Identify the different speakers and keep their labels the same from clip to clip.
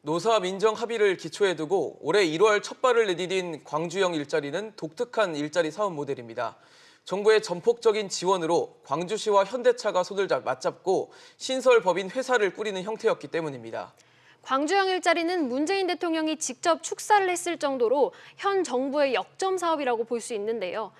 Speaker 1: 노사 민정 합의를 기초에 두고 올해 1월 첫 발을 내디딘 광주형 일자리는 독특한 일자리 사업 모델입니다. 정부의 전폭적인 지원으로 광주시와 현대차가 손을 맞잡고 신설법인 회사를 꾸리는 형태였기 때문입니다.
Speaker 2: 광주형 일자리는 문재인 대통령이 직접 축사를 했을 정도로 현 정부의 역점 사업이라고 볼 수 있는데요.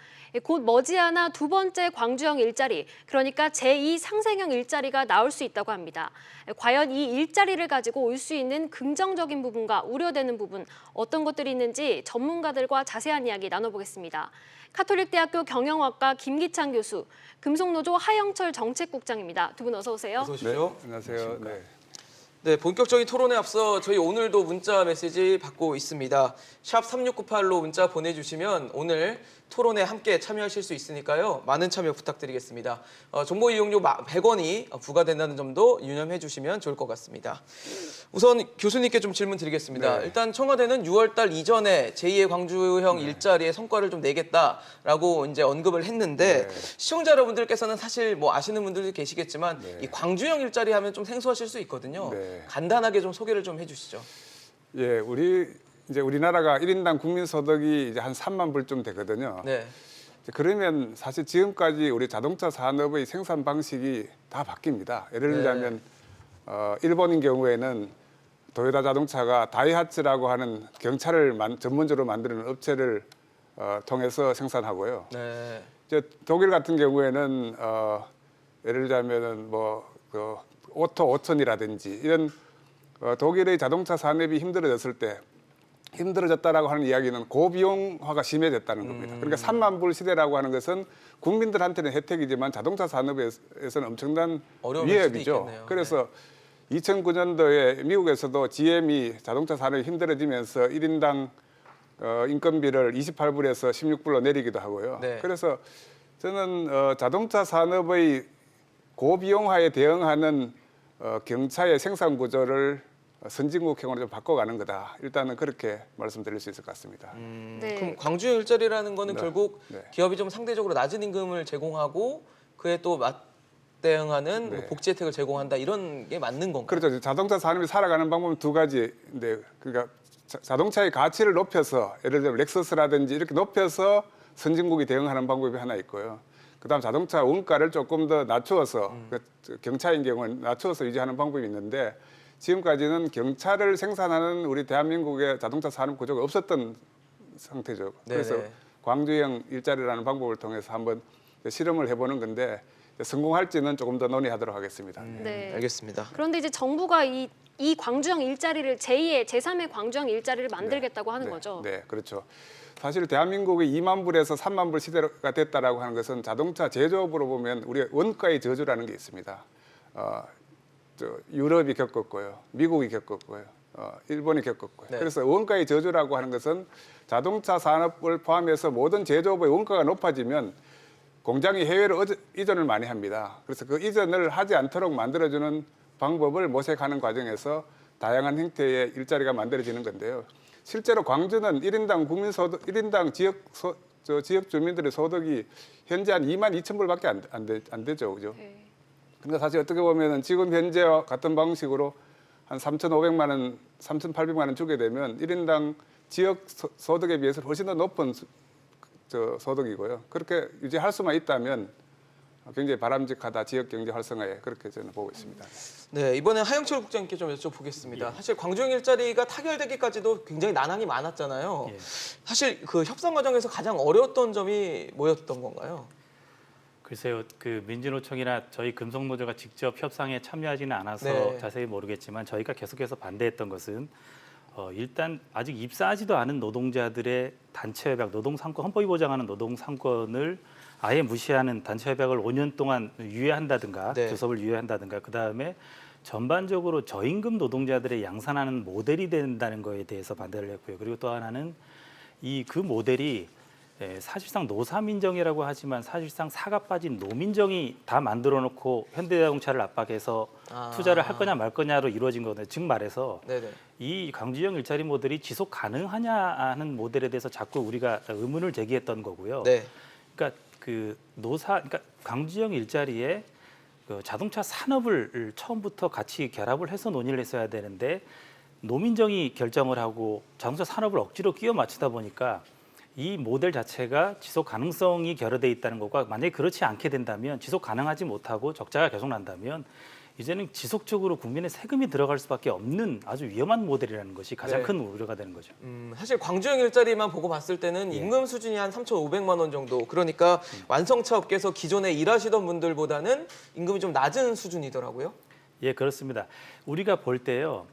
Speaker 2: 곧 머지않아 두 번째 광주형 일자리, 그러니까 제2 상생형 일자리가 나올 수 있다고 합니다. 과연 이 일자리를 가지고 올 수 있는 긍정적인 부분과 우려되는 부분, 어떤 것들이 있는지 전문가들과 자세한 이야기 나눠보겠습니다. 카톨릭대학교 경영학과 김기찬 교수, 금속노조 하영철 정책국장입니다. 두 분 어서 오세요.
Speaker 1: 어서 오십시오.
Speaker 3: 네, 안녕하세요.
Speaker 1: 네, 본격적인 토론에 앞서 저희 오늘도 문자 메시지 받고 있습니다. 샵 3698로 문자 보내주시면 오늘 토론에 함께 참여하실 수 있으니까요. 많은 참여 부탁드리겠습니다. 정보 이용료 100원이 부과된다는 점도 유념해 주시면 좋을 것 같습니다. 우선 교수님께 좀 질문 드리겠습니다.
Speaker 3: 네.
Speaker 1: 일단 청와대는 6월 달 이전에 제2의 광주형 일자리의 성과를 좀 내겠다라고 이제 언급을 했는데 시청자 여러분들께서는 사실 뭐 아시는 분들도 계시겠지만 이 광주형 일자리 하면 좀 생소하실 수 있거든요. 간단하게 좀 소개를 좀 해주시죠.
Speaker 3: 예, 우리나라가 1인당 국민 소득이 이제 한 3만 불쯤 되거든요.
Speaker 1: 네.
Speaker 3: 그러면 사실 지금까지 우리 자동차 산업의 생산 방식이 다 바뀝니다. 예를 들자면 일본인 경우에는 도요타 자동차가 다이하츠라고 하는 경차를 전문적으로 만드는 업체를 통해서 생산하고요.
Speaker 1: 네.
Speaker 3: 이제 독일 같은 경우에는 예를 들자면은 그 오토 오천이라든지 이런 독일의 자동차 산업이 힘들어졌다라고 하는 이야기는 고비용화가 심해졌다는 겁니다. 그러니까 3만 불 시대라고 하는 것은 국민들한테는 혜택이지만 자동차 산업에서는 엄청난 위협이죠. 그래서 2009년도에 미국에서도 GM이 자동차 산업이 힘들어지면서 1인당 인건비를 28불에서 16불로 내리기도 하고요.
Speaker 1: 네.
Speaker 3: 그래서 저는 자동차 산업의 고비용화에 대응하는 경차의 생산 구조를 선진국형으로 좀 바꿔가는 거다. 일단은 그렇게 말씀드릴 수 있을 것 같습니다.
Speaker 2: 네.
Speaker 1: 그럼 광주형 일자리라는 거는 결국
Speaker 3: 네.
Speaker 1: 기업이 좀 상대적으로 낮은 임금을 제공하고 그에 또 맞대응하는 뭐 복지 혜택을 제공한다 이런 게 맞는 건가요?
Speaker 3: 그렇죠. 자동차 산업이 살아가는 방법은 두 가지인데, 그러니까 자동차의 가치를 높여서 예를 들면 렉서스라든지 이렇게 높여서 선진국이 대응하는 방법이 하나 있고요. 그다음 자동차 원가를 조금 더 낮추어서 경차인 경우는 낮추어서 유지하는 방법이 있는데 지금까지는 경차를 생산하는 우리 대한민국의 자동차 산업 구조가 없었던 상태죠. 그래서 광주형 일자리라는 방법을 통해서 한번 실험을 해보는 건데 성공할지는 조금 더 논의하도록 하겠습니다.
Speaker 2: 네.
Speaker 1: 알겠습니다.
Speaker 2: 그런데 이제 정부가 이 광주형 일자리를 제2의 제3의 광주형 일자리를 만들겠다고 하는 거죠.
Speaker 3: 네, 그렇죠. 사실 대한민국이 2만 불에서 3만 불 시대가 됐다라고 하는 것은 자동차 제조업으로 보면 우리 원가의 저주라는 게 있습니다. 유럽이 겪었고요, 미국이 겪었고요, 일본이 겪었고요.
Speaker 1: 네.
Speaker 3: 그래서 원가의 저주라고 하는 것은 자동차 산업을 포함해서 모든 제조업의 원가가 높아지면 공장이 해외로 이전을 많이 합니다. 그래서 그 이전을 하지 않도록 만들어주는 방법을 모색하는 과정에서 다양한 형태의 일자리가 만들어지는 건데요. 실제로 광주는 1인당 국민 소득, 1인당 지역 주민들의 소득이 현재 한 2만 2천 불밖에 안 되죠, 그죠? 그러니까 사실 어떻게 보면은 지금 현재와 같은 방식으로 한 3,500만 원, 3,800만 원 주게 되면 1인당 지역 소득에 비해서 훨씬 더 높은 소득이고요. 그렇게 유지할 수만 있다면 굉장히 바람직하다, 지역 경제 활성화에 그렇게 저는 보고 있습니다.
Speaker 1: 네, 이번에 하영철 국장님께 좀 여쭤보겠습니다. 사실 광주형 일자리가 타결되기까지도 굉장히 난항이 많았잖아요. 사실 그 협상 과정에서 가장 어려웠던 점이 뭐였던 건가요?
Speaker 4: 글쎄요, 그 민주노총이나 저희 금속노조가 직접 협상에 참여하지는 않아서 자세히 모르겠지만 저희가 계속해서 반대했던 것은 일단 아직 입사하지도 않은 노동자들의 단체 협약, 노동상권, 헌법이 보장하는 노동상권을 아예 무시하는 단체 협약을 5년 동안 유예한다든가, 교섭을 유예한다든가, 그 다음에 전반적으로 저임금 노동자들의 양산하는 모델이 된다는 거에 대해서 반대를 했고요. 그리고 또 하나는 그 모델이 사실상 노사민정이라고 하지만 사실상 사가 빠진 노민정이 다 만들어 놓고 현대자동차를 압박해서 투자를 할 거냐 말 거냐로 이루어진 거거든요. 즉 말해서 이 광주형 일자리 모델이 지속 가능하냐 하는 모델에 대해서 자꾸 우리가 의문을 제기했던 거고요. 그러니까 그러니까 광주형 일자리에 그 자동차 산업을 처음부터 같이 결합을 해서 논의를 했어야 되는데 노민정이 결정을 하고 자동차 산업을 억지로 끼워 맞추다 보니까 이 모델 자체가 지속 가능성이 결여돼 있다는 것과 만약에 그렇지 않게 된다면 지속 가능하지 못하고 적자가 계속 난다면 이제는 지속적으로 국민의 세금이 들어갈 수밖에 없는 아주 위험한 모델이라는 것이 가장
Speaker 1: 네.
Speaker 4: 큰 우려가 되는 거죠.
Speaker 1: 사실 광주형 일자리만 보고 봤을 때는
Speaker 4: 예.
Speaker 1: 임금 수준이 한 3,500만 원 정도. 그러니까 완성차 업계에서 기존에 일하시던 분들보다는 임금이 좀 낮은 수준이더라고요.
Speaker 4: 예, 그렇습니다. 우리가 볼 때요,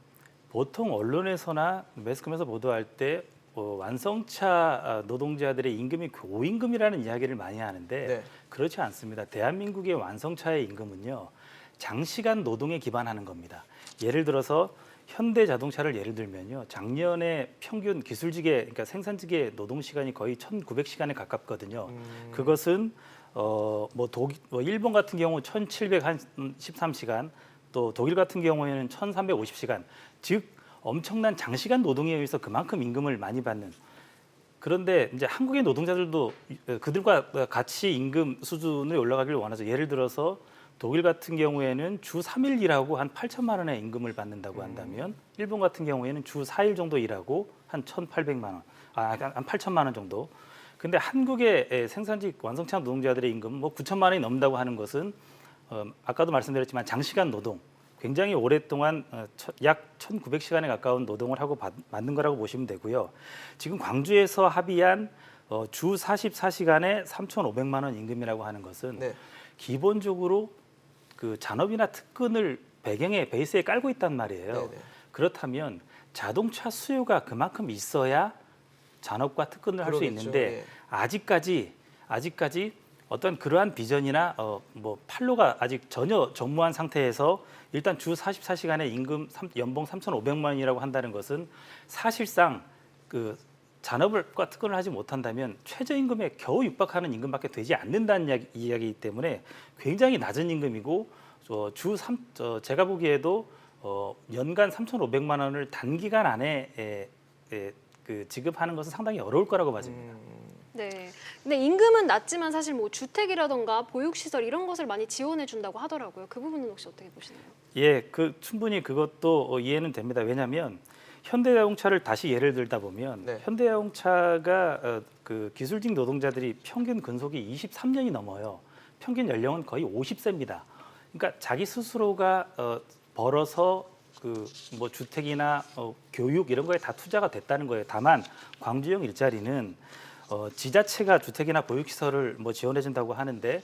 Speaker 4: 보통 언론에서나 매스컴에서 보도할 때 완성차 노동자들의 임금이 고임금이라는 이야기를 많이 하는데
Speaker 1: 네.
Speaker 4: 그렇지 않습니다. 대한민국의 완성차의 임금은요, 장시간 노동에 기반하는 겁니다. 예를 들어서 현대자동차를 예를 들면요, 작년에 평균 기술직의 그러니까 생산직의 노동 시간이 거의 1,900시간에 가깝거든요. 그것은 일본 같은 경우 1,713시간, 또 독일 같은 경우에는 1,350시간, 즉 엄청난 장시간 노동에 의해서 그만큼 임금을 많이 받는. 그런데 이제 한국의 노동자들도 그들과 같이 임금 수준을 올라가기를 원하죠. 예를 들어서 독일 같은 경우에는 주 3일 일하고 한 8천만 원의 임금을 받는다고 한다면 일본 같은 경우에는 주 4일 정도 일하고 한 1,800만 원, 한 8천만 원 정도. 근데 한국의 생산직 완성차 노동자들의 임금 9천만 원이 넘는다고 하는 것은 아까도 말씀드렸지만 장시간 노동, 굉장히 오랫동안 약 1,900시간에 가까운 노동을 하고 만든 거라고 보시면 되고요. 지금 광주에서 합의한 주 44시간에 3,500만 원 임금이라고 하는 것은
Speaker 1: 네.
Speaker 4: 기본적으로 그 잔업이나 특근을 베이스에 깔고 있단 말이에요.
Speaker 1: 네네.
Speaker 4: 그렇다면 자동차 수요가 그만큼 있어야 잔업과 특근을 할 수
Speaker 1: 그러겠죠.
Speaker 4: 있는데
Speaker 1: 예.
Speaker 4: 아직까지 어떤 그러한 비전이나 판로가 아직 전혀 전무한 상태에서 일단 주 44시간의 임금 연봉 3,500만 원이라고 한다는 것은 사실상 그 잔업과 특근을 하지 못한다면 최저임금에 겨우 육박하는 임금밖에 되지 않는다는 이야기이기 때문에 굉장히 낮은 임금이고 제가 보기에도 연간 3,500만 원을 단기간 안에 지급하는 것은 상당히 어려울 거라고 봐집니다.
Speaker 2: 네. 근데 임금은 낮지만 사실 뭐 주택이라던가 보육시설 이런 것을 많이 지원해 준다고 하더라고요. 그 부분은 혹시 어떻게 보시나요?
Speaker 4: 예, 충분히 그것도 이해는 됩니다. 왜냐하면 현대자동차를 다시 예를 들다 보면
Speaker 1: 네.
Speaker 4: 현대자동차가 그 기술직 노동자들이 평균 근속이 23년이 넘어요. 평균 연령은 거의 50세입니다. 그러니까 자기 스스로가 벌어서 주택이나 교육 이런 거에 다 투자가 됐다는 거예요. 다만 광주형 일자리는 지자체가 주택이나 보육시설을 지원해 준다고 하는데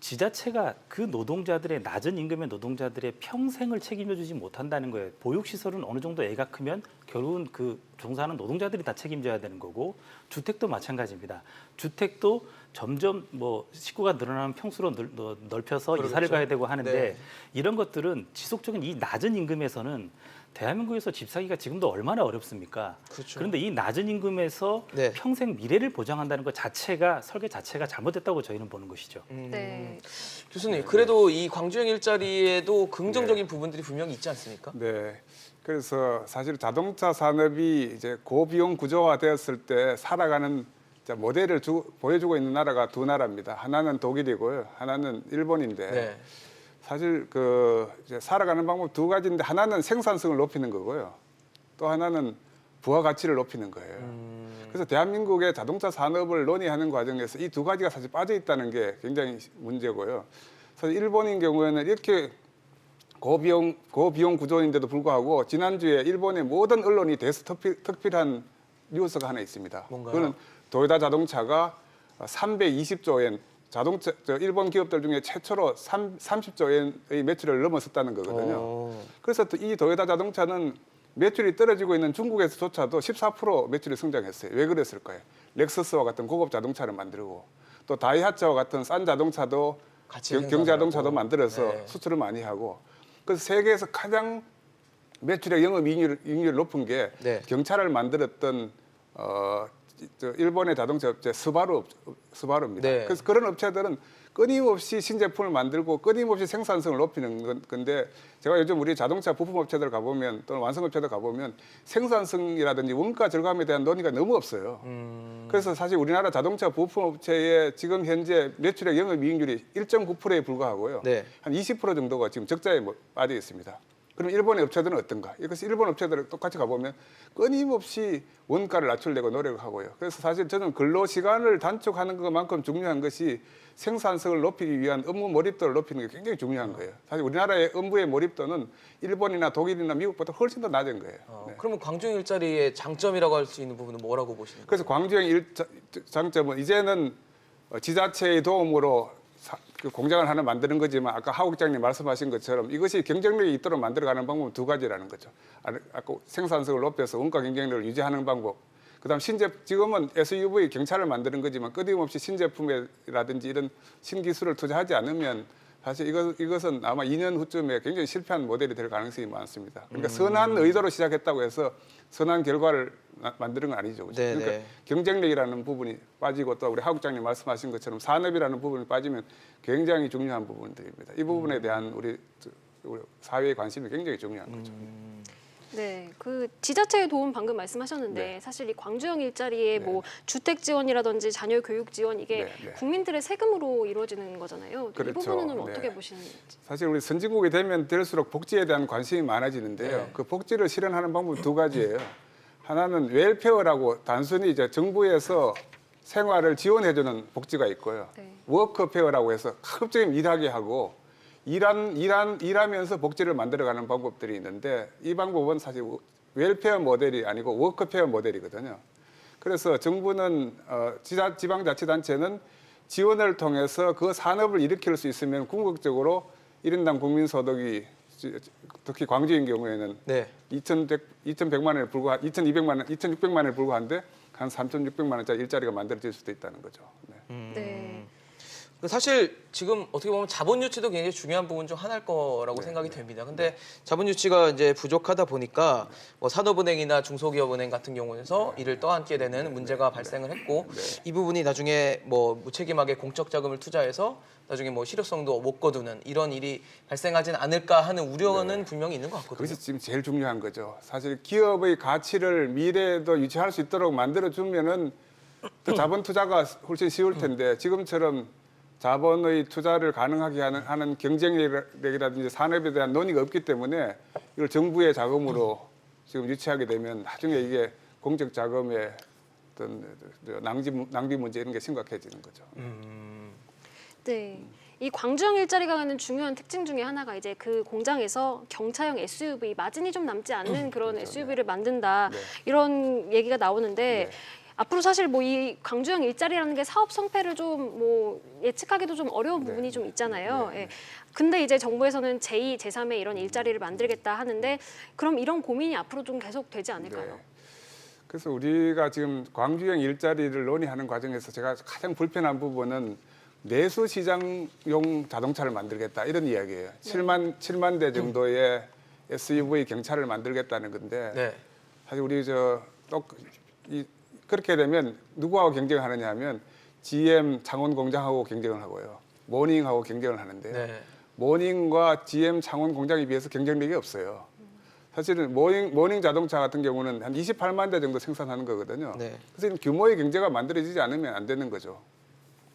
Speaker 4: 지자체가 그 노동자들의 낮은 임금의 노동자들의 평생을 책임져 주지 못한다는 거예요. 보육시설은 어느 정도 애가 크면 결국은 그 종사하는 노동자들이 다 책임져야 되는 거고 주택도 마찬가지입니다. 주택도 점점 식구가 늘어나는 평수로 넓혀서
Speaker 1: 그렇겠죠.
Speaker 4: 이사를 가야 되고 하는데
Speaker 1: 네.
Speaker 4: 이런 것들은 지속적인 이 낮은 임금에서는 대한민국에서 집 사기가 지금도 얼마나 어렵습니까?
Speaker 1: 그렇죠.
Speaker 4: 그런데 이 낮은 임금에서
Speaker 1: 네.
Speaker 4: 평생 미래를 보장한다는 것 자체가 설계 자체가 잘못됐다고 저희는 보는 것이죠.
Speaker 2: 네.
Speaker 1: 교수님, 그래도 이 광주형 일자리에도 긍정적인 부분들이 분명히 있지 않습니까?
Speaker 3: 네. 그래서 사실 자동차 산업이 이제 고비용 구조화되었을 때 살아가는 모델을 보여주고 있는 나라가 두 나라입니다. 하나는 독일이고요, 하나는 일본인데
Speaker 1: 네.
Speaker 3: 사실 이제 살아가는 방법 두 가지인데 하나는 생산성을 높이는 거고요, 또 하나는 부가가치를 높이는 거예요. 그래서 대한민국의 자동차 산업을 논의하는 과정에서 이 두 가지가 사실 빠져 있다는 게 굉장히 문제고요. 사실 일본인 경우에는 이렇게 고비용 구조인데도 불구하고 지난주에 일본의 모든 언론이 대서특필한 뉴스가 하나 있습니다.
Speaker 1: 뭔가요?
Speaker 3: 그거는 도요타 자동차가 320조 엔, 일본 기업들 중에 최초로 30조 엔의 매출을 넘어섰다는 거거든요. 그래서 또 이 도요타 자동차는 매출이 떨어지고 있는 중국에서조차도 14% 매출이 성장했어요. 왜 그랬을까요? 렉서스와 같은 고급 자동차를 만들고 또 다이하츠와 같은 싼 자동차도
Speaker 1: 같이
Speaker 3: 경자동차도
Speaker 1: 생산하고.
Speaker 3: 만들어서
Speaker 1: 네.
Speaker 3: 수출을 많이 하고, 그래서 세계에서 가장 매출의 영업이익률이 높은 게
Speaker 1: 네.
Speaker 3: 경차를 만들었던 일본의 자동차 업체 스바루입니다.
Speaker 1: 네.
Speaker 3: 그래서 그런 업체들은 끊임없이 신제품을 만들고 끊임없이 생산성을 높이는 건데, 제가 요즘 우리 자동차 부품 업체들 가보면 또는 완성업체들 가보면 생산성이라든지 원가 절감에 대한 논의가 너무 없어요. 그래서 사실 우리나라 자동차 부품 업체의 지금 현재 매출의 영업이익률이 1.9%에 불과하고요.
Speaker 1: 네.
Speaker 3: 한 20% 정도가 지금 적자에 빠져 있습니다. 그럼 일본의 업체들은 어떤가? 이것이 일본 업체들을 똑같이 가보면 끊임없이 원가를 낮추려고 노력을 하고요. 그래서 사실 저는 근로 시간을 단축하는 것만큼 중요한 것이 생산성을 높이기 위한 업무 몰입도를 높이는 게 굉장히 중요한 거예요. 사실 우리나라의 업무의 몰입도는 일본이나 독일이나 미국보다 훨씬 더 낮은 거예요. 네.
Speaker 1: 그러면 광주형 일자리의 장점이라고 할 수 있는 부분은 뭐라고 보시는 거예요?
Speaker 3: 그래서 광주형 장점은 이제는 지자체의 도움으로 그 공장을 하나 만드는 거지만 아까 하 국장님 말씀하신 것처럼 이것이 경쟁력이 있도록 만들어가는 방법은 두 가지라는 거죠. 아까 생산성을 높여서 원가 경쟁력을 유지하는 방법. 그다음 지금은 SUV 경차를 만드는 거지만 끊임없이 신제품이라든지 이런 신기술을 투자하지 않으면 사실 이것은 아마 2년 후쯤에 굉장히 실패한 모델이 될 가능성이 많습니다. 그러니까 선한 의도로 시작했다고 해서 선한 결과를 만드는 건 아니죠. 그렇죠?
Speaker 1: 네네.
Speaker 3: 그러니까 경쟁력이라는 부분이 빠지고 또 우리 하 국장님 말씀하신 것처럼 산업이라는 부분이 빠지면 굉장히 중요한 부분들입니다. 이 부분에 대한 우리 사회의 관심이 굉장히 중요한 거죠.
Speaker 2: 네, 그 지자체의 도움 방금 말씀하셨는데
Speaker 3: 네.
Speaker 2: 사실 이 광주형 일자리의
Speaker 3: 네.
Speaker 2: 뭐 주택 지원이라든지 자녀 교육 지원 이게
Speaker 3: 네, 네.
Speaker 2: 국민들의 세금으로 이루어지는 거잖아요. 이
Speaker 3: 그렇죠.
Speaker 2: 부분은
Speaker 3: 네.
Speaker 2: 어떻게 보시는지.
Speaker 3: 사실 우리 선진국이 되면 될수록 복지에 대한 관심이 많아지는데요.
Speaker 1: 네.
Speaker 3: 그 복지를 실현하는 방법은 두 가지예요. 하나는 웰페어라고 단순히 이제 정부에서 생활을 지원해주는 복지가 있고요.
Speaker 2: 네.
Speaker 3: 워커페어라고 해서 가급적이면 일하게 하고 일하면서 복지를 만들어가는 방법들이 있는데 이 방법은 사실 웰페어 모델이 아니고 워커페어 모델이거든요. 그래서 정부는 지방자치단체는 지원을 통해서 그 산업을 일으킬 수 있으면 궁극적으로 1인당 국민소득이 특히 광주인 경우에는
Speaker 1: 네.
Speaker 3: 2,100만 원에 불과 2,200만 원, 2,600만 원에 불과한데 한 3,600만 원짜리 일자리가 만들어질 수도 있다는 거죠. 네.
Speaker 2: 네.
Speaker 1: 사실 지금 어떻게 보면 자본 유치도 굉장히 중요한 부분 중 하나일 거라고 생각이 됩니다. 근데 자본 유치가 이제 부족하다 보니까 뭐 산업은행이나 중소기업은행 같은 경우에서 이를 떠안게 되는 문제가 발생을 했고 이 부분이 나중에 뭐 무책임하게 공적 자금을 투자해서 나중에 뭐 실효성도 못 거두는 이런 일이 발생하진 않을까 하는 우려는 분명히 있는 것 같거든요.
Speaker 3: 그것이 지금 제일 중요한 거죠. 사실 기업의 가치를 미래에도 유지할 수 있도록 만들어주면은 또 자본 투자가 훨씬 쉬울 텐데 지금처럼 자본의 투자를 가능하게 하는 경쟁력이라든지 산업에 대한 논의가 없기 때문에 이걸 정부의 자금으로 지금 유치하게 되면 나중에 이게 공적 자금의 어떤 낭비 문제 이런 게 심각해지는 거죠.
Speaker 2: 네. 이 광주형 일자리가 가는 중요한 특징 중에 하나가 이제 그 공장에서 경차형 SUV 마진이 좀 남지 않는 그런 SUV를 만든다
Speaker 3: 네.
Speaker 2: 이런 얘기가 나오는데
Speaker 3: 네.
Speaker 2: 앞으로 사실 뭐 이 광주형 일자리라는 게 사업 성패를 좀 뭐 예측하기도 좀 어려운 부분이 좀 있잖아요. 예. 근데 이제 정부에서는 제2, 제3의 이런 일자리를 만들겠다 하는데 그럼 이런 고민이 앞으로 좀 계속 되지 않을까요?
Speaker 3: 네. 그래서 우리가 지금 광주형 일자리를 논의하는 과정에서 제가 가장 불편한 부분은 내수 시장용 자동차를 만들겠다 이런 이야기예요. 7만 대 정도의 SUV 경차를 만들겠다는 건데
Speaker 1: 네.
Speaker 3: 사실 우리 그렇게 되면 누구하고 경쟁하느냐 하면 GM 창원 공장하고 경쟁을 하고요. 모닝하고 경쟁을 하는데요.
Speaker 1: 네.
Speaker 3: 모닝과 GM 창원 공장에 비해서 경쟁력이 없어요. 사실은 모닝 자동차 같은 경우는 한 28만 대 정도 생산하는 거거든요.
Speaker 1: 네.
Speaker 3: 그래서 규모의 경제가 만들어지지 않으면 안 되는 거죠.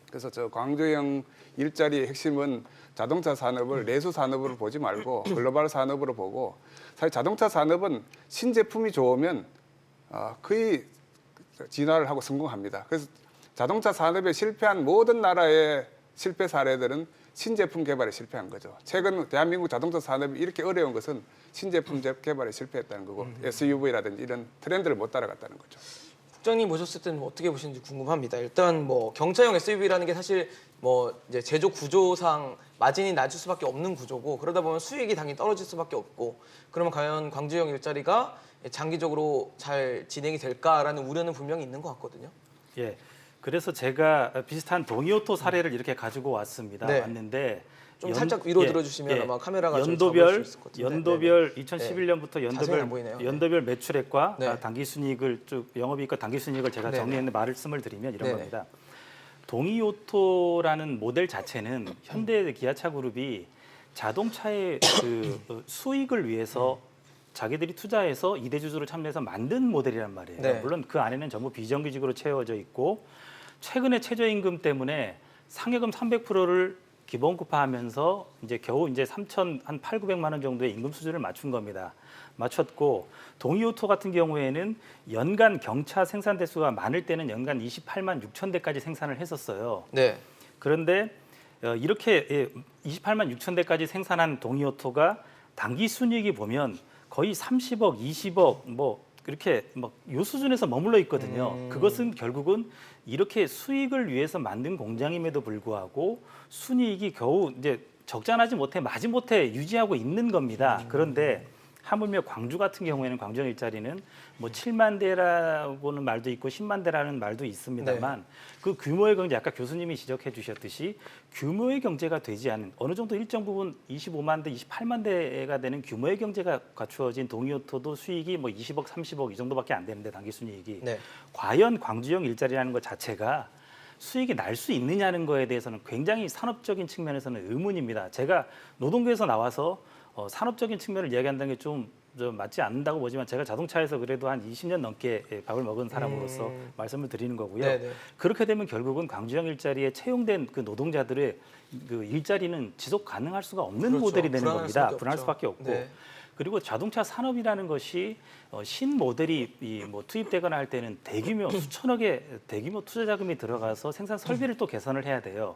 Speaker 3: 그래서 저 광주형 일자리의 핵심은 자동차 산업을 내수 산업으로 보지 말고 글로벌 산업으로 보고 사실 자동차 산업은 신제품이 좋으면 거의 진화를 하고 성공합니다. 그래서 자동차 산업에 실패한 모든 나라의 실패 사례들은 신제품 개발에 실패한 거죠. 최근 대한민국 자동차 산업이 이렇게 어려운 것은 신제품 개발에 실패했다는 거고 SUV라든지 이런 트렌드를 못 따라갔다는 거죠.
Speaker 1: 국장님 모셨을 때는 어떻게 보시는지 궁금합니다. 일단 뭐 경차형 SUV라는 게 사실 뭐 이제 제조 구조상 마진이 낮을 수밖에 없는 구조고 그러다 보면 수익이 당연히 떨어질 수밖에 없고 그러면 과연 광주형 일자리가 장기적으로 잘 진행이 될까라는 우려는 분명히 있는 것 같거든요.
Speaker 4: 예. 그래서 제가 비슷한 동이오토 사례를 이렇게 가지고 왔습니다.
Speaker 1: 네.
Speaker 4: 왔는데
Speaker 1: 좀 살짝 위로 들어주시면 아마 카메라가 좀 잡을 수 있을 것 같은데.
Speaker 4: 연도별
Speaker 1: 네네.
Speaker 4: 2011년부터
Speaker 1: 자세히 안 보이네요.
Speaker 4: 연도별 매출액과
Speaker 1: 네.
Speaker 4: 당기순이익을 쭉 영업이익과 당기순이익을 제가
Speaker 1: 네네.
Speaker 4: 정리했는 말씀을 드리면 이런
Speaker 1: 네네.
Speaker 4: 겁니다. 동이오토라는 모델 자체는 현대 기아차 그룹이 자동차의 그 수익을 위해서 자기들이 투자해서 이대주주로 참여해서 만든 모델이란 말이에요.
Speaker 1: 네.
Speaker 4: 물론 그 안에는 전부 비정규직으로 채워져 있고 최근에 최저임금 때문에 상여금 300%를 기본급화하면서 이제 겨우 이제 8,900만 원 정도의 임금 수준을 맞춘 겁니다. 맞췄고 동이오토 같은 경우에는 연간 경차 생산 대수가 많을 때는 연간 28만 6천 대까지 생산을 했었어요.
Speaker 1: 네.
Speaker 4: 그런데 이렇게 28만 6천 대까지 생산한 동이오토가 당기 순이익이 보면 거의 30억, 20억 뭐 이렇게 막 요 수준에서 머물러 있거든요. 그것은 결국은 이렇게 수익을 위해서 만든 공장임에도 불구하고 순이익이 겨우 이제 적잖하지 못해 마지못해 유지하고 있는 겁니다. 그런데 하물며 광주 같은 경우에는 광주형 일자리는 뭐 7만 대라고는 말도 있고 10만 대라는 말도 있습니다만 그 규모의 경제 아까 교수님이 지적해 주셨듯이 규모의 경제가 되지 않은 어느 정도 일정 부분 25만 대, 28만 대가 되는 규모의 경제가 갖추어진 동이오토도 수익이 뭐 20억, 30억 이 정도밖에 안 되는데 당기 순이익이
Speaker 1: 네.
Speaker 4: 과연 광주형 일자리라는 것 자체가 수익이 날 수 있느냐는 거에 대해서는 굉장히 산업적인 측면에서는 의문입니다. 제가 노동계에서 나와서 산업적인 측면을 이야기한다는 게 좀 맞지 않는다고 보지만 제가 자동차에서 그래도 한 20년 넘게 밥을 먹은 사람으로서 말씀을 드리는 거고요.
Speaker 1: 네네.
Speaker 4: 그렇게 되면 결국은 광주형 일자리에 채용된 그 노동자들의 그 일자리는 지속 가능할 수가 없는
Speaker 1: 그렇죠.
Speaker 4: 모델이 되는
Speaker 1: 불안할
Speaker 4: 겁니다.
Speaker 1: 수밖에
Speaker 4: 불안할
Speaker 1: 없죠.
Speaker 4: 수밖에 없고.
Speaker 1: 네.
Speaker 4: 그리고 자동차 산업이라는 것이 신 모델이 뭐 투입되거나 할 때는 대규모 수천억의 대규모 투자 자금이 들어가서 생산 설비를 또 개선을 해야 돼요.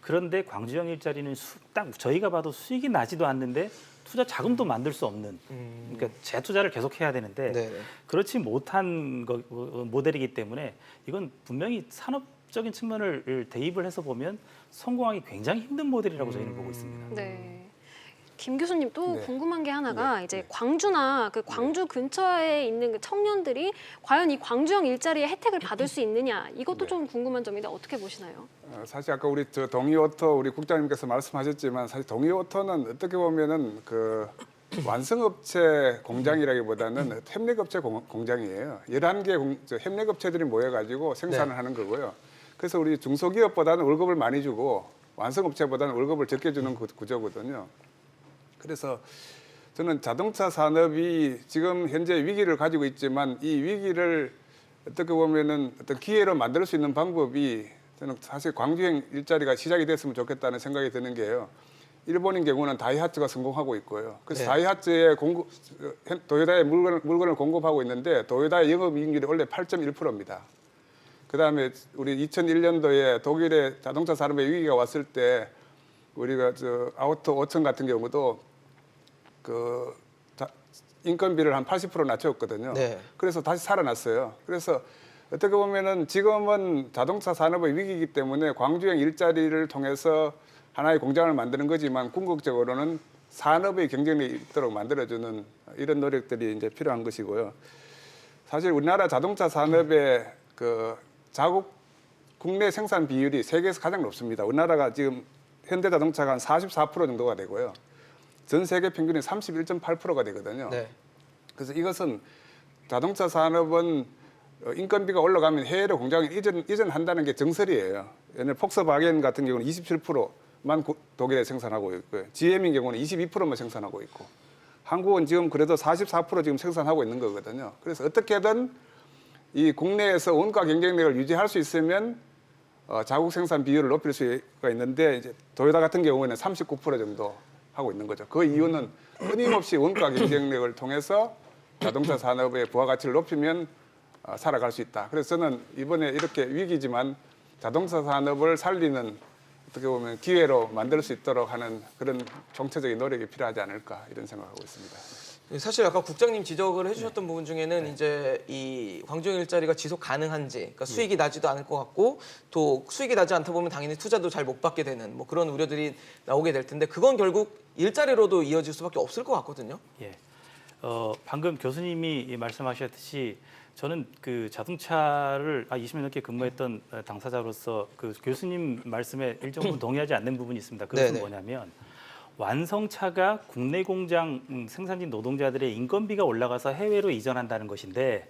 Speaker 4: 그런데 광주형 일자리는 딱 저희가 봐도 수익이 나지도 않는데 투자 자금도 만들 수 없는 그러니까 재투자를 계속해야 되는데
Speaker 1: 네네.
Speaker 4: 그렇지 못한 모델이기 때문에 이건 분명히 산업적인 측면을 대입을 해서 보면 성공하기 굉장히 힘든 모델이라고 저희는 보고 있습니다.
Speaker 2: 네. 김 교수님 또
Speaker 3: 네.
Speaker 2: 궁금한 게 하나가
Speaker 3: 네.
Speaker 2: 이제
Speaker 3: 네.
Speaker 2: 광주나 그 광주 근처에 있는 그 청년들이 과연 이 광주형 일자리의 혜택을 받을 수 있느냐 이것도
Speaker 3: 네.
Speaker 2: 좀 궁금한 점인데 어떻게 보시나요?
Speaker 3: 사실 아까 우리 동이오토 우리 국장님께서 말씀하셨지만 사실 동이오토는 어떻게 보면은 그 완성업체 공장이라기보다는 협력업체 공장이에요. 11개 협력업체들이 모여가지고 생산을
Speaker 1: 네.
Speaker 3: 하는 거고요. 그래서 우리 중소기업보다는 월급을 많이 주고 완성업체보다는 월급을 적게 주는 구조거든요. 그래서 저는 자동차 산업이 지금 현재 위기를 가지고 있지만 이 위기를 어떻게 보면은 어떤 기회로 만들 수 있는 방법이 저는 사실 광주형 일자리가 시작이 됐으면 좋겠다는 생각이 드는 게요. 일본인 경우는 다이하츠가 성공하고 있고요. 그래서
Speaker 1: 네.
Speaker 3: 다이하츠의 도요다의 물건을 공급하고 있는데 도요다의 영업이익률이 원래 8.1%입니다. 그다음에 우리 2001년도에 독일의 자동차 산업의 위기가 왔을 때 우리가 아우토 5천 같은 경우도 그 인건비를 한 80% 낮췄거든요.
Speaker 1: 네.
Speaker 3: 그래서 다시 살아났어요. 그래서 어떻게 보면은 지금은 자동차 산업의 위기이기 때문에 광주형 일자리를 통해서 하나의 공장을 만드는 거지만 궁극적으로는 산업의 경쟁력이 있도록 만들어주는 이런 노력들이 이제 필요한 것이고요. 사실 우리나라 자동차 산업의 그 자국 국내 생산 비율이 세계에서 가장 높습니다. 우리나라가 지금 현대자동차가 한 44% 정도가 되고요. 전 세계 평균이 31.8%가 되거든요.
Speaker 1: 네.
Speaker 3: 그래서 이것은 자동차 산업은 인건비가 올라가면 해외로 공장을 이전한다는 게 정설이에요. 옛날 폭스바겐 같은 경우는 27%만 독일에 생산하고 있고요. GM인 경우는 22%만 생산하고 있고 한국은 지금 그래도 44% 지금 생산하고 있는 거거든요. 그래서 어떻게든 이 국내에서 원가 경쟁력을 유지할 수 있으면 자국 생산 비율을 높일 수가 있는데 이제 도요타 같은 경우에는 39% 정도 하고 있는 거죠. 그 이유는 끊임없이 원가 경쟁력을 통해서 자동차 산업의 부가가치를 높이면 살아갈 수 있다. 그래서 저는 이번에 이렇게 위기지만 자동차 산업을 살리는 어떻게 보면 기회로 만들 수 있도록 하는 그런 총체적인 노력이 필요하지 않을까 이런 생각하고 있습니다.
Speaker 1: 사실 아까 국장님 지적을 해주셨던 부분 중에는 이제 이 광주형 일자리가 지속 가능한지, 그러니까 수익이 나지도 않을 것 같고 또 수익이 나지 않다 보면 당연히 투자도 잘 못 받게 되는 뭐 그런 우려들이 나오게 될 텐데 그건 결국 일자리로도 이어질 수밖에 없을 것 같거든요.
Speaker 4: 예. 방금 교수님이 말씀하셨듯이 저는 그 자동차를 20년 넘게 근무했던 당사자로서 그 교수님 말씀에 일정 부분 동의하지 않는 부분이 있습니다. 그것은
Speaker 1: 네네.
Speaker 4: 뭐냐면 완성차가 국내 공장 생산진 노동자들의 인건비가 올라가서 해외로 이전한다는 것인데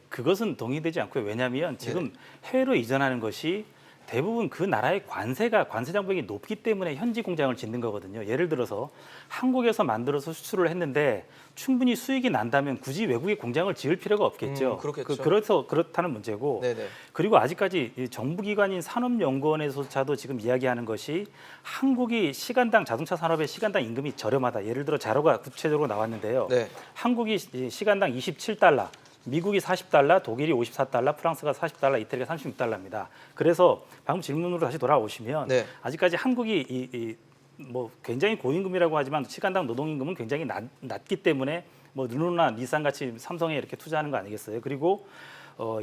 Speaker 4: 그것은 동의되지 않고요. 왜냐하면 지금 해외로 이전하는 것이 대부분 그 나라의 관세 장벽이 높기 때문에 현지 공장을 짓는 거거든요. 예를 들어서 한국에서 만들어서 수출을 했는데 충분히 수익이 난다면 굳이 외국에 공장을 지을 필요가 없겠죠.
Speaker 1: 그렇겠죠.
Speaker 4: 그래서 그렇다는 문제고.
Speaker 1: 네네.
Speaker 4: 그리고 아직까지 이 정부기관인 산업연구원에서조차도 지금 이야기하는 것이 한국이 시간당 자동차 산업의 시간당 임금이 저렴하다. 예를 들어 자료가 구체적으로 나왔는데요.
Speaker 1: 네.
Speaker 4: 한국이 시간당 27달러, 미국이 40달러, 독일이 54달러, 프랑스가 40달러, 이태리가 36달러입니다. 그래서 방금 질문으로 다시 돌아오시면
Speaker 1: 네.
Speaker 4: 아직까지 한국이 뭐 굉장히 고임금이라고 하지만 시간당 노동임금은 굉장히 낮기 때문에 뭐 르노나 니산 같이 삼성에 이렇게 투자하는 거 아니겠어요? 그리고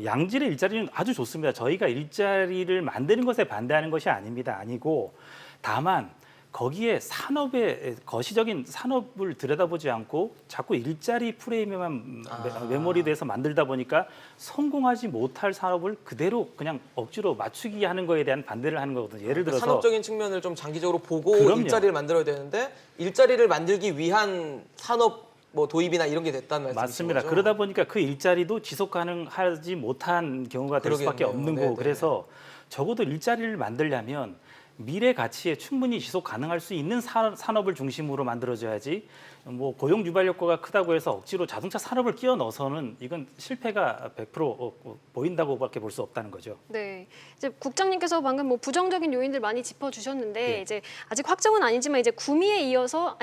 Speaker 4: 양질의 일자리는 아주 좋습니다. 저희가 일자리를 만드는 것에 반대하는 것이 아니고 다만 거기에 산업의 거시적인 산업을 들여다보지 않고 자꾸 일자리 프레임에만 메모리돼서 만들다 보니까 성공하지 못할 산업을 그대로 그냥 억지로 맞추기 하는 거에 대한 반대를 하는 거거든요. 예를 들어서
Speaker 1: 산업적인 측면을 좀 장기적으로 보고
Speaker 4: 그럼요.
Speaker 1: 일자리를 만들어야 되는데 일자리를 만들기 위한 산업 뭐 도입이나 이런 게 됐다는 말씀이신
Speaker 4: 맞습니다.
Speaker 1: 거죠?
Speaker 4: 그러다 보니까 그 일자리도 지속 가능하지 못한 경우가 될 수밖에
Speaker 1: 그러겠네요.
Speaker 4: 없는 거고
Speaker 1: 네네.
Speaker 4: 그래서 적어도 일자리를 만들려면 미래 가치에 충분히 지속 가능할 수 있는 산업을 중심으로 만들어져야지 뭐 고용 유발 효과가 크다고 해서 억지로 자동차 산업을 끼워 넣어서는 이건 실패가 100% 보인다고밖에 볼 수 없다는 거죠.
Speaker 2: 네, 이제 국장님께서 방금 뭐 부정적인 요인들 많이 짚어주셨는데
Speaker 4: 네.
Speaker 2: 이제 아직 확정은 아니지만 이제 구미에 이어서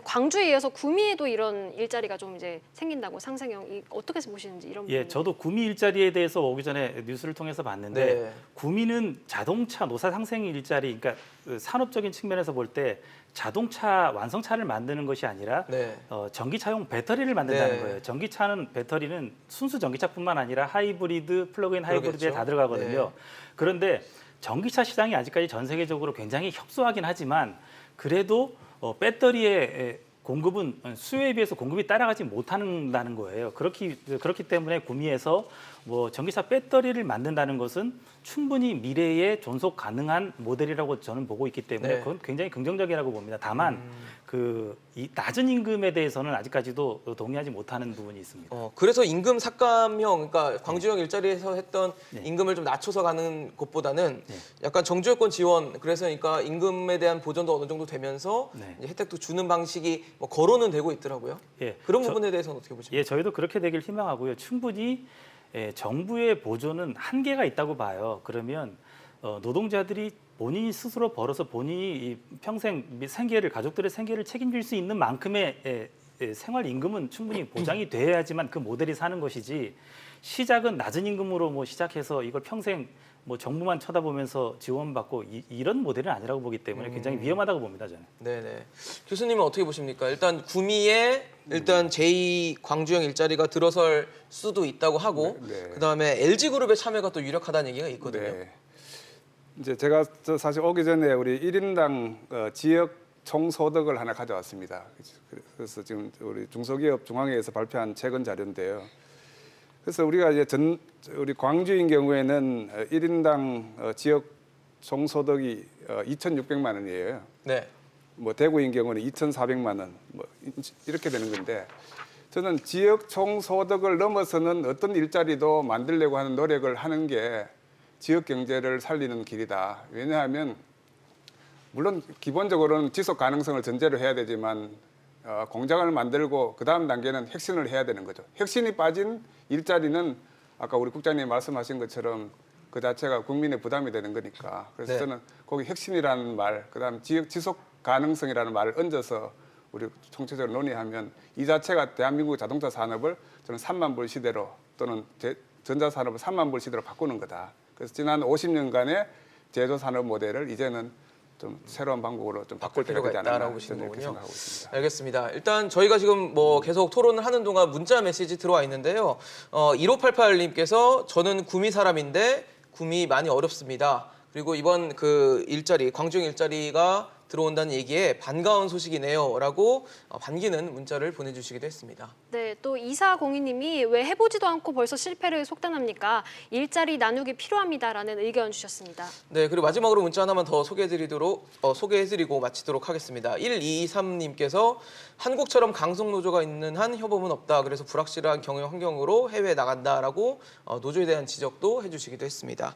Speaker 2: 광주에 이어서 구미에도 이런 일자리가 좀 이제 생긴다고 상생형 어떻게 보시는지 이런 부분.
Speaker 4: 저도 구미 일자리에 대해서 오기 전에 뉴스를 통해서 봤는데
Speaker 1: 네.
Speaker 4: 구미는 자동차 노사 상생 일자리, 그러니까 그 산업적인 측면에서 볼 때 자동차 완성차를 만드는 것이 아니라
Speaker 1: 네.
Speaker 4: 전기차용 배터리를 만든다는
Speaker 1: 네.
Speaker 4: 거예요. 전기차는 배터리는 순수 전기차뿐만 아니라 하이브리드, 플러그인 하이브리드에
Speaker 1: 그러겠죠.
Speaker 4: 다 들어가거든요.
Speaker 1: 네.
Speaker 4: 그런데 전기차 시장이 아직까지 전 세계적으로 굉장히 협소하긴 하지만 그래도 배터리의 공급은 수요에 비해서 공급이 따라가지 못한다는 거예요. 그렇기 때문에 구미에서 뭐 전기차 배터리를 만든다는 것은 충분히 미래에 존속 가능한 모델이라고 저는 보고 있기 때문에
Speaker 1: 네.
Speaker 4: 그건 굉장히 긍정적이라고 봅니다. 다만 이 낮은 임금에 대해서는 아직까지도 동의하지 못하는 부분이 있습니다.
Speaker 1: 그래서 임금 삭감형, 그러니까 광주형 일자리에서 했던
Speaker 4: 네.
Speaker 1: 임금을 좀 낮춰서 가는 것보다는
Speaker 4: 네.
Speaker 1: 약간 정주여권 지원, 그래서 그러니까 임금에 대한 보전도 어느 정도 되면서
Speaker 4: 네.
Speaker 1: 이제 혜택도 주는 방식이 뭐 거론은 되고 있더라고요.
Speaker 4: 예,
Speaker 1: 그런 부분에 대해서는 어떻게 보십니까?
Speaker 4: 저희도 그렇게 되길 희망하고요. 충분히 정부의 보조는 한계가 있다고 봐요. 그러면 노동자들이 본인이 스스로 벌어서 본인이 평생 가족들의 생계를 책임질 수 있는 만큼의 생활 임금은 충분히 보장이 돼야지만 그 모델이 사는 것이지 시작은 낮은 임금으로 뭐 시작해서 이걸 평생 뭐 정부만 쳐다보면서 지원받고 이런 모델은 아니라고 보기 때문에 굉장히 위험하다고 봅니다, 저는.
Speaker 1: 네네. 교수님은 어떻게 보십니까? 일단 구미에 일단 제2 광주형 일자리가 들어설 수도 있다고 하고
Speaker 3: 네.
Speaker 1: 그다음에 LG그룹의 참여가 또 유력하다는 얘기가 있거든요.
Speaker 3: 네. 이제 제가 사실 오기 전에 우리 1인당 지역 총소득을 하나 가져왔습니다. 그래서 지금 우리 중소기업 중앙회에서 발표한 최근 자료인데요. 그래서 우리가 이제 우리 광주인 경우에는 1인당 지역 총소득이 2,600만 원이에요.
Speaker 1: 네.
Speaker 3: 뭐 대구인 경우는 2,400만 원, 뭐 이렇게 되는 건데 저는 지역 총소득을 넘어서는 어떤 일자리도 만들려고 하는 노력을 하는 게 지역 경제를 살리는 길이다. 왜냐하면 물론 기본적으로는 지속 가능성을 전제로 해야 되지만 공장을 만들고 그 다음 단계는 혁신을 해야 되는 거죠. 혁신이 빠진 일자리는 아까 우리 국장님 말씀하신 것처럼 그 자체가 국민의 부담이 되는 거니까. 그래서
Speaker 1: 네.
Speaker 3: 저는 거기 혁신이라는 말, 그다음 지속 가능성이라는 말을 얹어서 우리 총체적으로 논의하면 이 자체가 대한민국 자동차 산업을 저는 3만 불 시대로 또는 전자산업을 3만 불 시대로 바꾸는 거다. 그래서 지난 50년간의 제조 산업 모델을 이제는 좀 새로운 방법으로 좀 바꿀 때가 되지 않았나
Speaker 1: 있다라고 보시는
Speaker 3: 저는 이렇게
Speaker 1: 거군요.
Speaker 3: 생각하고 있습니다.
Speaker 1: 알겠습니다. 일단 저희가 지금 뭐 계속 토론을 하는 동안 문자 메시지 들어와 있는데요. 1588님께서 저는 구미 사람인데 구미 많이 어렵습니다. 그리고 이번 그 일자리, 광주형 일자리가 들어온다는 얘기에 반가운 소식이네요라고 반기는 문자를 보내주시기도 했습니다.
Speaker 2: 네, 또 2402님이 왜 해보지도 않고 벌써 실패를 속단합니까? 일자리 나누기 필요합니다라는 의견 주셨습니다.
Speaker 1: 네, 그리고 마지막으로 문자 하나만 더 소개해드리고 마치도록 하겠습니다. 1223님께서 한국처럼 강성노조가 있는 한 협업은 없다. 그래서 불확실한 경영 환경으로 해외에 나간다라고 노조에 대한 지적도 해주시기도 했습니다.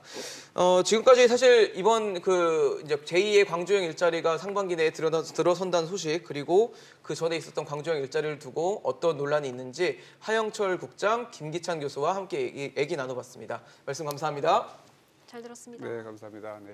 Speaker 1: 지금까지 사실 이번 이제 제2의 광주형 일자리가 상반기 내에 들어선다는 소식, 그리고 그 전에 있었던 광주형 일자리를 두고 어떤 논란이 있는지 하영철 국장, 김기찬 교수와 함께 얘기 나눠봤습니다. 말씀 감사합니다.
Speaker 2: 잘 들었습니다.
Speaker 3: 네, 감사합니다. 네.